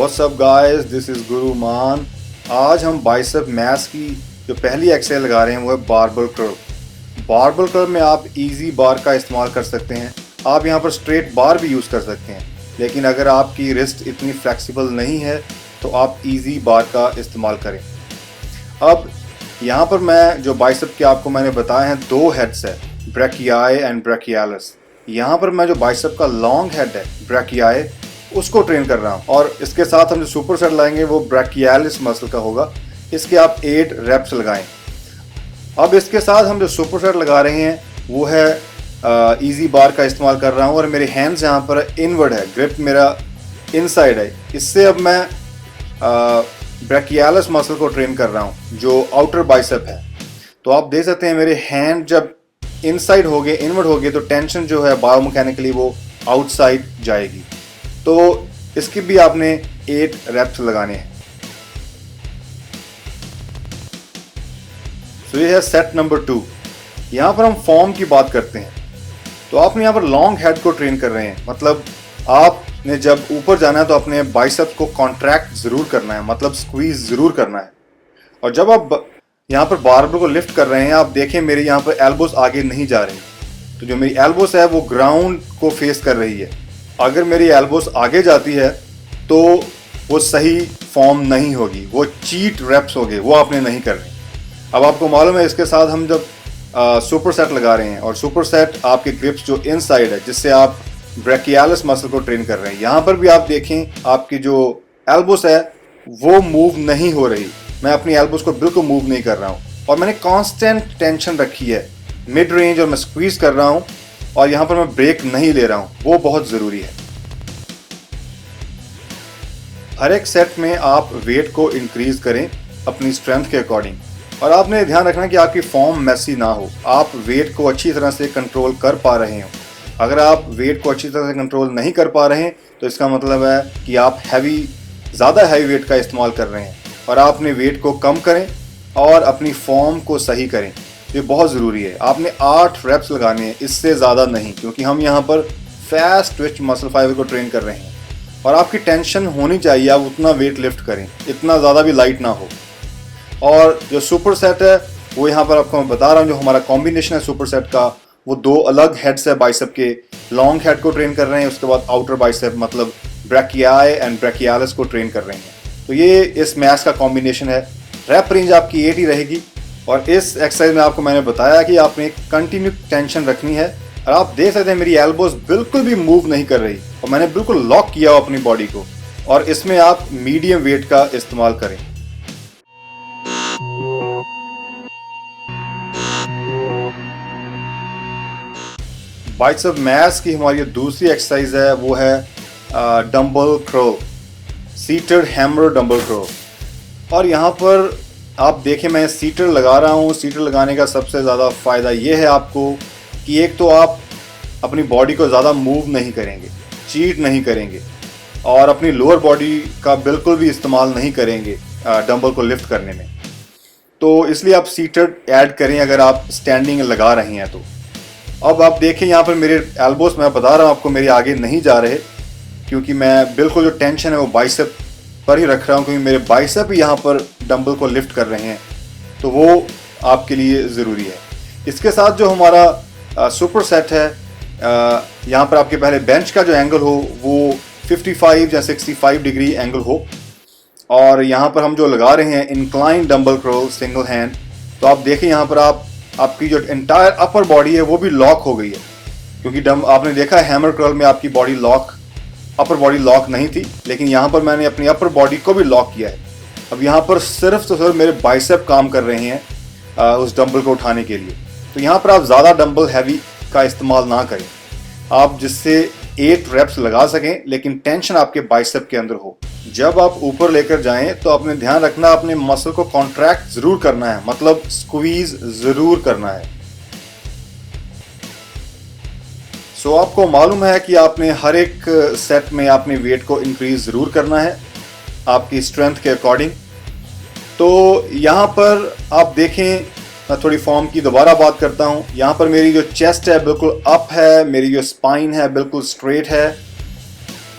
What's up guys, this is गुरु मान। आज हम बाइसेप मैथ्स की जो पहली एक्सरसाइज लगा रहे हैं वो है बारबल कर्ल। बारबल कर्ल में आप इजी बार का इस्तेमाल कर सकते हैं। आप यहाँ पर स्ट्रेट बार भी यूज़ कर सकते हैं, लेकिन अगर आपकी रिस्ट इतनी फ्लेक्सिबल नहीं है तो आप इजी बार का इस्तेमाल करें। अब यहाँ पर मैं जो बाइसेप के आपको मैंने बताए हैं दो हेड्स है, ब्रैकियाई एंड ब्रैकियालिस। यहाँ पर मैं जो बाइसेप का लॉन्ग हेड है ब्रैकियाई उसको ट्रेन कर रहा हूँ, और इसके साथ हम जो सुपर सेट लाएंगे वो ब्रैकियालिस मसल का होगा। इसके आप 8 रेप्स लगाएं। अब इसके साथ हम जो सुपर सेट लगा रहे हैं वो है इजी बार का इस्तेमाल कर रहा हूँ, और मेरे हैंड्स यहाँ पर इनवर्ड है, ग्रिप मेरा इनसाइड है। इससे अब मैं ब्रैकियालिस मसल को ट्रेन कर रहा हूँ जो आउटर बाइसेप है। तो आप देख सकते हैं मेरे हैंड जब इनसाइड हो गए, इनवर्ड हो गए, तो टेंशन जो है बायोमैकेनिकली वो आउटसाइड जाएगी। तो इसकी भी आपने 8 रेप्स लगाने हैं। तो ये है सेट नंबर 2। यहाँ पर हम फॉर्म की बात करते हैं। तो आपने यहाँ पर लॉन्ग हेड को ट्रेन कर रहे हैं, मतलब आपने जब ऊपर जाना है तो अपने बाइसेप्स को कॉन्ट्रैक्ट जरूर करना है, मतलब स्क्वीज जरूर करना है। और जब आप यहाँ पर बारबल को लिफ्ट कर रहे हैं, आप देखें मेरे यहाँ पर एल्बोस आगे नहीं जा रही। तो जो मेरी एल्बोस है वो ग्राउंड को फेस कर रही है। अगर मेरी एल्बोस आगे जाती है तो वो सही फॉर्म नहीं होगी, वो चीट रेप्स हो गए, वो आपने नहीं करनी। अब आपको मालूम है इसके साथ हम जब सुपर सेट लगा रहे हैं, और सुपर सेट आपके ग्रिप्स जो इनसाइड है जिससे आप ब्रैकियालिस मसल को ट्रेन कर रहे हैं। यहाँ पर भी आप देखें आपकी जो एल्बोस है वो मूव नहीं हो रही। मैं अपनी एल्बोस को बिल्कुल मूव नहीं कर रहा हूँ, और मैंने कांस्टेंट टेंशन रखी है मिड रेंज, और मैं स्क्वीज कर रहा हूँ, और यहाँ पर मैं ब्रेक नहीं ले रहा हूँ। वो बहुत ज़रूरी है। हर एक सेट में आप वेट को इंक्रीज करें अपनी स्ट्रेंथ के अकॉर्डिंग, और आपने ध्यान रखना कि आपकी फॉर्म मैसी ना हो, आप वेट को अच्छी तरह से कंट्रोल कर पा रहे हो। अगर आप वेट को अच्छी तरह से कंट्रोल नहीं कर पा रहे हैं तो इसका मतलब है कि आप ज़्यादा हैवी वेट का इस्तेमाल कर रहे हैं, और आपने वेट को कम करें और अपनी फॉर्म को सही करें। ये बहुत ज़रूरी है। आपने 8 रेप्स लगाने हैं, इससे ज़्यादा नहीं, क्योंकि हम यहाँ पर फास्ट ट्विच मसल फाइबर को ट्रेन कर रहे हैं, और आपकी टेंशन होनी चाहिए आप उतना वेट लिफ्ट करें, इतना ज़्यादा भी लाइट ना हो। और जो सुपर सेट है वो यहाँ पर आपको मैं बता रहा हूँ, जो हमारा कॉम्बिनेशन है सुपर सेट का, वो 2 अलग हेड्स है बाइसेप के। लॉन्ग हेड को ट्रेन कर रहे हैं, उसके बाद आउटर बाइसेप मतलब ब्रैकियाई एंड ब्रैकियालिस को ट्रेन कर रहे हैं। तो ये इस मैथ्स का कॉम्बिनेशन है। रैप रेंज आपकी 8 ही रहेगी, और इस एक्सरसाइज में आपको मैंने बताया कि आपने कंटिन्यू टेंशन रखनी है। और आप देख सकते हैं मेरी एल्बोस बिल्कुल भी मूव नहीं कर रही, और मैंने बिल्कुल लॉक किया हो अपनी बॉडी को। और इसमें आप मीडियम वेट का इस्तेमाल करें। बाइसेप मैथ्स की हमारी दूसरी एक्सरसाइज है वो है dumbbell curl, seated hammer dumbbell curl. और यहाँ पर आप देखें मैं सीटर लगा रहा हूँ। सीटर लगाने का सबसे ज़्यादा फ़ायदा ये है आपको कि एक तो आप अपनी बॉडी को ज़्यादा मूव नहीं करेंगे, चीट नहीं करेंगे, और अपनी लोअर बॉडी का बिल्कुल भी इस्तेमाल नहीं करेंगे डंबल को लिफ्ट करने में। तो इसलिए आप सीटेड ऐड करें अगर आप स्टैंडिंग लगा रहे हैं तो। अब आप देखें यहाँ पर मेरे एल्बोस, मैं बता रहा हूँ आपको, मेरे आगे नहीं जा रहे, क्योंकि मैं बिल्कुल जो टेंशन है वो बाइसेप पर ही रख रहा हूँ, क्योंकि मेरे बाइसेप यहाँ पर डंबल को लिफ्ट कर रहे हैं। तो वो आपके लिए ज़रूरी है। इसके साथ जो हमारा सुपर सेट है, यहाँ पर आपके पहले बेंच का जो एंगल हो वो 55 या 65 डिग्री एंगल हो, और यहाँ पर हम जो लगा रहे हैं incline dumbbell curl single hand. तो आप देखें यहाँ पर आपकी जो एंटायर अपर बॉडी है वो भी लॉक हो गई है, क्योंकि आपने देखा है हैमर कर्ल में आपकी बॉडी अपर बॉडी लॉक नहीं थी, लेकिन यहाँ पर मैंने अपनी अपर बॉडी को भी लॉक किया है। अब यहाँ पर सिर्फ तो सिर्फ मेरे बाइसेप काम कर रहे हैं उस डंबल को उठाने के लिए। तो यहाँ पर आप ज़्यादा डंबल हैवी का इस्तेमाल ना करें, आप जिससे 8 रेप्स लगा सकें, लेकिन टेंशन आपके बाइसेप के अंदर हो। जब आप ऊपर लेकर जाएं तो आपने ध्यान रखना अपने मसल को कॉन्ट्रैक्ट ज़रूर करना है, मतलब स्क्वीज ज़रूर करना है। सो आपको मालूम है कि आपने हर एक सेट में आपने वेट को इंक्रीज ज़रूर करना है आपकी स्ट्रेंथ के अकॉर्डिंग। तो यहाँ पर आप देखें, मैं थोड़ी फॉर्म की दोबारा बात करता हूँ। यहाँ पर मेरी जो चेस्ट है बिल्कुल अप है, मेरी जो स्पाइन है बिल्कुल स्ट्रेट है,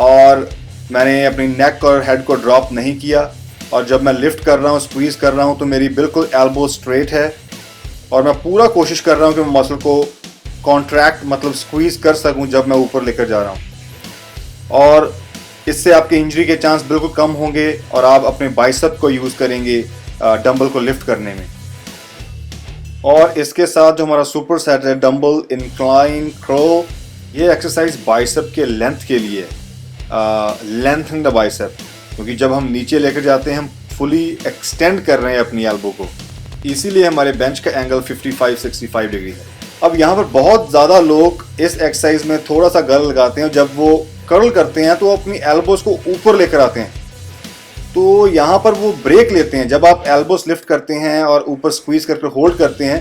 और मैंने अपनी नेक और हेड को ड्रॉप नहीं किया, और जब मैं लिफ्ट कर रहा हूँ, स्क्वीज़ कर रहा हूँ, तो मेरी बिल्कुल एल्बो स्ट्रेट है और मैं पूरा कोशिश कर रहा हूँ कि मैं मसल को कॉन्ट्रैक्ट मतलब स्क्वीज़ कर सकूँ जब मैं ऊपर लेकर जा रहा हूँ। और इससे आपके इंजरी के चांस बिल्कुल कम होंगे और आप अपने बाइसेप को यूज़ करेंगे डंबल को लिफ्ट करने में। और इसके साथ जो हमारा सुपर सेट है डंबल इंक्लाइन कर्ल, ये एक्सरसाइज बाइसेप के लेंथ के लिए, लेंथन द बाइसेप, क्योंकि जब हम नीचे लेकर जाते हैं हम फुली एक्सटेंड कर रहे हैं अपनी एल्बो को, इसीलिए हमारे बेंच का एंगल 55-65 डिग्री है। अब यहाँ पर बहुत ज़्यादा लोग इस एक्सरसाइज में थोड़ा सा गलत लगाते हैं, जब वो कर्ल करते हैं तो अपनी एल्बोज को ऊपर लेकर आते हैं, तो यहाँ पर वो ब्रेक लेते हैं। जब आप एल्बोस लिफ्ट करते हैं और ऊपर स्क्वीज करके होल्ड करते हैं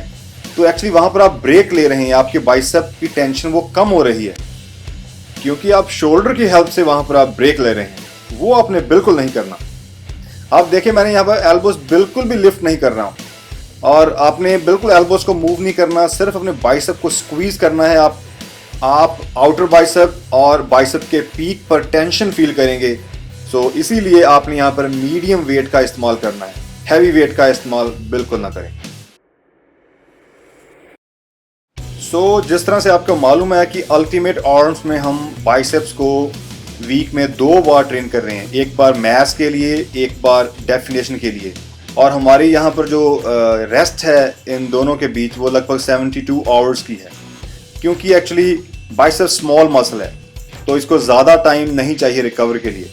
तो एक्चुअली वहाँ पर आप ब्रेक ले रहे हैं, आपके बाइसेप की टेंशन वो कम हो रही है, क्योंकि आप शोल्डर की हेल्प से वहाँ पर आप ब्रेक ले रहे हैं। वो आपने बिल्कुल नहीं करना। आप देखिए मैंने यहाँ पर एल्बोस बिल्कुल भी लिफ्ट नहीं कर रहा हूँ, और आपने बिल्कुल एल्बोस को मूव नहीं करना, सिर्फ अपने बाइसेप को स्क्वीज करना है। आप आउटर बाइसेप और बाइसेप के पीक पर टेंशन फील करेंगे। सो इसीलिए आपने यहाँ पर मीडियम वेट का इस्तेमाल करना है, हैवी वेट का इस्तेमाल बिल्कुल ना करें। सो जिस तरह से आपको मालूम है कि अल्टीमेट आर्म्स में हम बाइसेप्स को वीक में 2 बार ट्रेन कर रहे हैं, एक बार मैस के लिए, एक बार डेफिनेशन के लिए, और हमारी यहाँ पर जो रेस्ट है इन दोनों के बीच वो लगभग 72 आवर्स की है, क्योंकि एक्चुअली बाइसेप स्मॉल मसल है तो इसको ज़्यादा टाइम नहीं चाहिए रिकवर के लिए।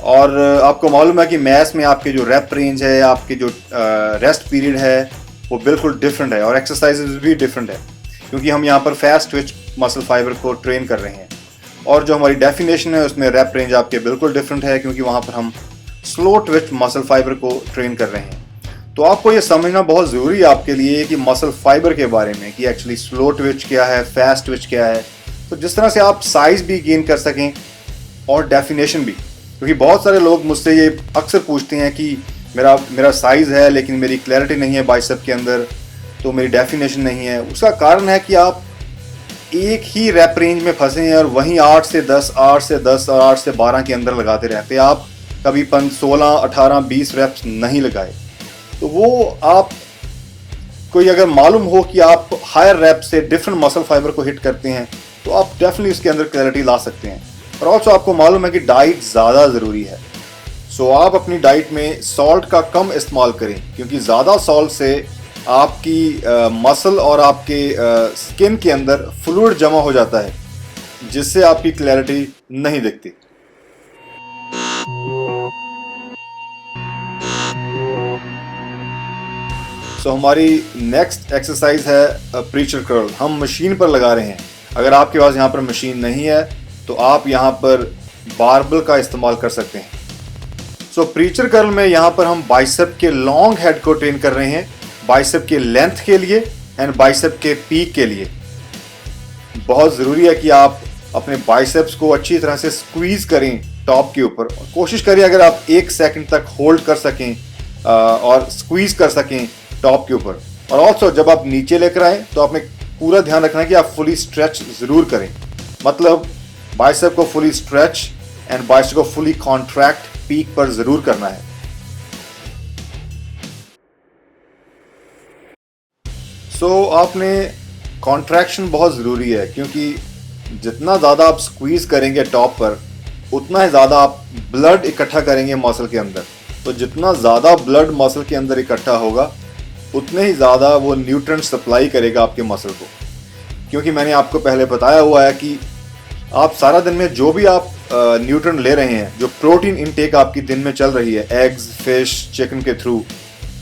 और आपको मालूम है कि मैस में आपके जो रेप रेंज है, आपके जो रेस्ट पीरियड है वो बिल्कुल डिफरेंट है, और एक्सरसाइजेज भी डिफरेंट है, क्योंकि हम यहाँ पर फास्ट ट्विच मसल फाइबर को ट्रेन कर रहे हैं। और जो हमारी डेफिनेशन है उसमें रेप रेंज आपके बिल्कुल डिफरेंट है, क्योंकि वहाँ पर हम स्लो ट्विच मसल फाइबर को ट्रेन कर रहे हैं। तो आपको ये समझना बहुत ज़रूरी है आपके लिए कि मसल फाइबर के बारे में, कि एक्चुअली स्लो ट्विच क्या है, फास्ट ट्विच क्या है, तो जिस तरह से आप साइज़ भी गेन कर सकें और डेफिनेशन भी। क्योंकि बहुत सारे लोग मुझसे ये अक्सर पूछते हैं कि मेरा साइज़ है लेकिन मेरी क्लैरिटी नहीं है बाइसेप के अंदर, तो मेरी डेफिनेशन नहीं है। उसका कारण है कि आप एक ही रैप रेंज में फंसे हैं और वहीं 8 से 10 8 से 10 और 8 से 12 के अंदर लगाते रहते हैं। आप कभी 16 18 20 रैप्स नहीं लगाए। तो वो आप कोई अगर मालूम हो कि आप हायर रैप से डिफरेंट मसल फाइबर को हिट करते हैं तो आप डेफिनेटली इसके अंदर क्लैरिटी ला सकते हैं। और ऑल्सो आपको मालूम है कि डाइट ज़्यादा ज़रूरी है। सो आप अपनी डाइट में सॉल्ट का कम इस्तेमाल करें, क्योंकि ज़्यादा सॉल्ट से आपकी मसल और आपके स्किन के अंदर फ्लूइड जमा हो जाता है, जिससे आपकी क्लैरिटी नहीं दिखती। सो हमारी नेक्स्ट एक्सरसाइज है प्रीचर कर्ल। हम मशीन पर लगा रहे हैं। अगर आपके पास यहाँ पर मशीन नहीं है तो आप यहाँ पर बारबल का इस्तेमाल कर सकते हैं। सो प्रीचर कर्ल में यहाँ पर हम बाइसेप के लॉन्ग हेड को ट्रेन कर रहे हैं, बाइसेप के लेंथ के लिए एंड बाइसेप के पीक के लिए। बहुत ज़रूरी है कि आप अपने बाइसेप्स को अच्छी तरह से स्क्वीज़ करें टॉप के ऊपर। कोशिश करिए अगर आप 1 सेकंड तक होल्ड कर सकें और स्क्वीज़ कर सकें टॉप के ऊपर। और ऑल्सो जब आप नीचे लेकर आएँ तो आपने पूरा ध्यान रखना है कि आप फुली स्ट्रेच ज़रूर करें, मतलब बाइसेप को फुली स्ट्रेच एंड बाइसेप को फुली कॉन्ट्रैक्ट पीक पर ज़रूर करना है। सो आपने कॉन्ट्रैक्शन बहुत ज़रूरी है, क्योंकि जितना ज़्यादा आप स्क्वीज़ करेंगे टॉप पर उतना ही ज़्यादा आप ब्लड इकट्ठा करेंगे मसल के अंदर। तो जितना ज़्यादा ब्लड मसल के अंदर इकट्ठा होगा उतने ही ज़्यादा वो न्यूट्रिएंट सप्लाई करेगा आपके मसल को। क्योंकि मैंने आपको पहले बताया हुआ है कि आप सारा दिन में जो भी आप न्यूट्रिएंट ले रहे हैं, जो प्रोटीन इनटेक आपकी दिन में चल रही है एग्स, फिश, चिकन के थ्रू,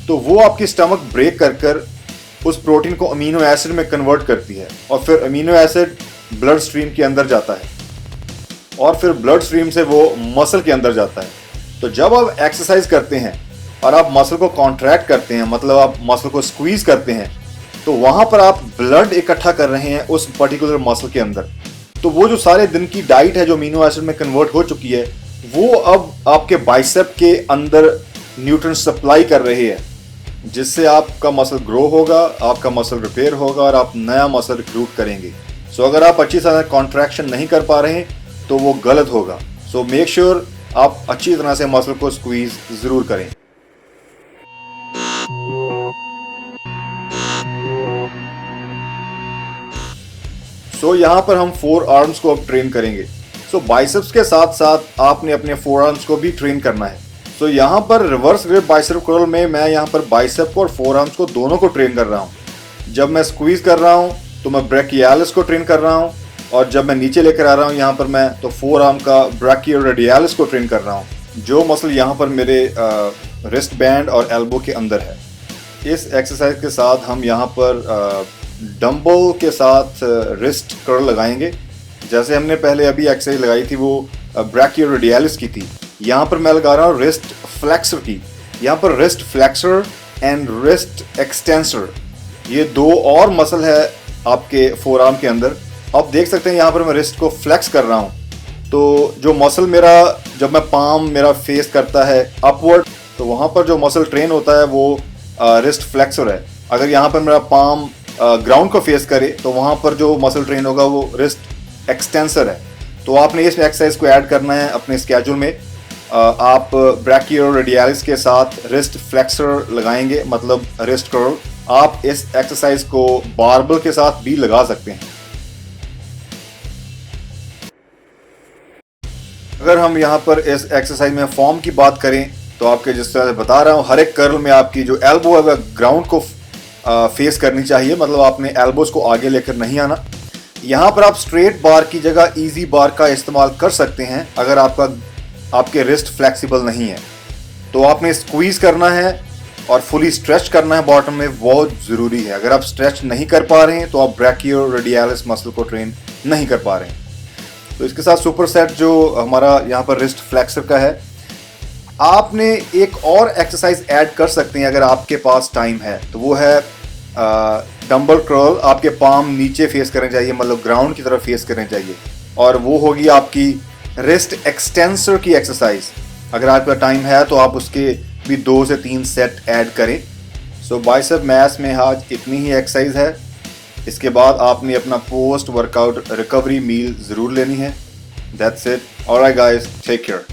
तो वो आपकी स्टमक ब्रेक कर उस प्रोटीन को अमीनो एसिड में कन्वर्ट करती है, और फिर अमीनो एसिड ब्लड स्ट्रीम के अंदर जाता है, और फिर ब्लड स्ट्रीम से वो मसल के अंदर जाता है। तो जब आप एक्सरसाइज करते हैं और आप मसल को कॉन्ट्रैक्ट करते हैं, मतलब आप मसल को स्क्वीज करते हैं, तो वहाँ पर आप ब्लड इकट्ठा कर रहे हैं उस पर्टिकुलर मसल के अंदर। तो वो जो सारे दिन की डाइट है जो अमीनो एसिड में कन्वर्ट हो चुकी है, वो अब आपके बाइसेप के अंदर न्यूट्रिएंट सप्लाई कर रही है, जिससे आपका मसल ग्रो होगा, आपका मसल रिपेयर होगा और आप नया मसल रिक्रूट करेंगे। सो अगर आप अच्छी तरह कॉन्ट्रैक्शन नहीं कर पा रहे हैं तो वो गलत होगा। सो मेक श्योर आप अच्छी तरह से मसल को स्क्वीज ज़रूर करें। सो यहाँ पर हम फोर आर्म्स को अब ट्रेन करेंगे। सो बाइसेप्स के साथ साथ आपने अपने फोर आर्म्स को भी ट्रेन करना है। सो यहाँ पर रिवर्स ग्रिप बाइसेप कर्ल में मैं यहाँ पर बाइसेप को और फोर आर्म्स को दोनों को ट्रेन कर रहा हूँ। जब मैं स्क्वीज कर रहा हूँ तो मैं ब्रैकियालिस को ट्रेन कर रहा हूँ, और जब मैं नीचे लेकर आ रहा हूँ यहाँ पर मैं तो फोर आर्म का ब्रैकियोरेडियालिस को ट्रेन कर रहा हूँ, जो मसल यहाँ पर मेरे रिस्ट बैंड और एल्बो के अंदर है। इस एक्सरसाइज के साथ हम यहाँ पर डंबल के साथ रिस्ट कर्ल लगाएंगे। जैसे हमने पहले अभी एक्सरसाइज लगाई थी वो ब्रैकियोरेडियालिस की थी, यहाँ पर मैं लगा रहा हूँ रिस्ट फ्लेक्सर की। यहाँ पर wrist flexor and wrist extensor, ये दो और मसल है आपके फोर आर्म के अंदर। आप देख सकते हैं यहाँ पर मैं रिस्ट को फ्लेक्स कर रहा हूँ, तो जो मसल मेरा जब मैं पाम मेरा फेस करता है अपवर्ड, तो वहाँ पर जो मसल ट्रेन होता है वो रिस्ट फ्लेक्सर है। अगर यहाँ पर मेरा पाम ग्राउंड को फेस करे तो वहाँ पर जो मसल ट्रेन होगा वो रिस्ट एक्सटेंसर है। तो आपने इस एक्सरसाइज को ऐड करना है अपने स्केड्यूल में। आप ब्रैकियोरेडियालिस के साथ रिस्ट फ्लेक्सर लगाएंगे, मतलब रिस्ट कर्ल। आप इस एक्सरसाइज को बारबल के साथ भी लगा सकते हैं। अगर हम यहाँ पर इस एक्सरसाइज में फॉर्म की बात करें तो आपके जिस तरह से बता रहा हूँ, हर एक कर्ल में आपकी जो एल्बो है वह ग्राउंड को फेस करनी चाहिए, मतलब आपने एल्बोज को आगे लेकर नहीं आना। यहाँ पर आप स्ट्रेट बार की जगह इजी बार का इस्तेमाल कर सकते हैं अगर आपके रिस्ट फ्लेक्सिबल नहीं है। तो आपने स्क्वीज करना है और फुली स्ट्रेच करना है बॉटम में, बहुत ज़रूरी है। अगर आप स्ट्रेच नहीं कर पा रहे हैं तो आप ब्रैकियोरेडियालिस मसल को ट्रेन नहीं कर पा रहे हैं। तो इसके साथ सुपर सेट जो हमारा यहाँ पर रिस्ट फ्लेक्सर का है, आपने एक और एक्सरसाइज ऐड कर सकते हैं अगर आपके पास टाइम है, तो वो है डंबल कर्ल। आपके पाम नीचे फेस करने चाहिए, मतलब ग्राउंड की तरफ फेस करने चाहिए, और वो होगी आपकी रिस्ट एक्सटेंसर की एक्सरसाइज। अगर आपका टाइम है तो आप उसके भी 2 से 3 सेट ऐड करें। सो बाइसेप मैस में आज इतनी ही एक्सरसाइज है। इसके बाद आपने अपना पोस्ट वर्कआउट रिकवरी मील ज़रूर लेनी है। That's it. Alright guys, take care.